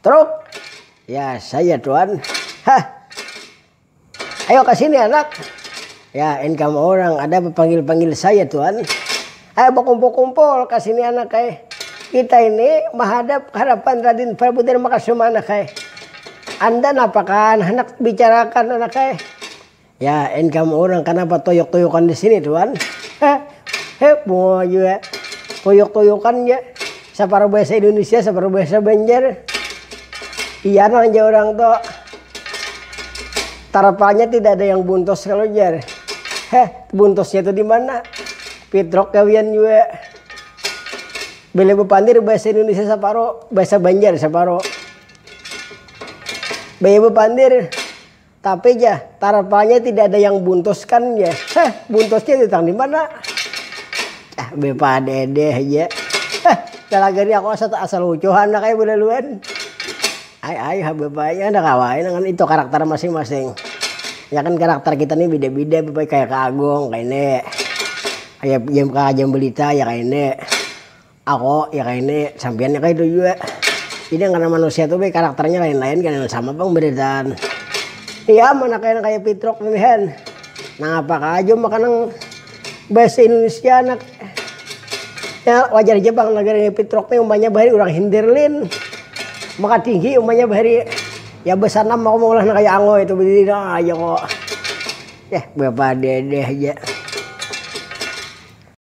Truk. Ya saya tuan. Hah. Ayo ke sini anak. Ya income orang ada panggil saya tuan. Ayo kumpul-kumpul ke sini anak Kita ini menghadap hadapan Raden Prabu Darmakasuma anak Anda napakan hendak bicarakan anak Ya income orang kenapa toyok-toyokan di sini tuan? Mau juga toyok-toyokan ya. Separuh bahasa Indonesia, separuh bahasa Banjar. Iya aja orang tuh. Tarapannya tidak ada yang buntos kalau jar. Buntosnya itu di mana? Pitrok kawian juga. Beli bepandir bahasa Indonesia separuh, bahasa Banjar separuh. Beli bepandir. Tapi ya tarapannya tidak ada yang buntos kan ya. Buntosnya ditang di mana? Bepa dede aja. Talagari aku asal lucuhan na kayo bulaluan. Ay hababaya na kawain dengan itu karakter masing-masing. Ya kan karakter kita nih beda-beda bepa kayak Kagong kayak ne. Kayak jam berita ya kayak ne. Aku ya kayak ne sampeannya kayak itu juga. Jadi karena manusia tuh karakternya lain-lain kan sama pemberitaan. Iya mana kayak Pitrok nih nah apa aja makanan bahasa Indonesia anak ya wajar aja bang negara Pitrok nih umpamanya bahari orang Hinderlin maka tinggi umpamanya bahari ya besar nama mau lah kayak Ango itu berdiri aja kok bapak dede aja.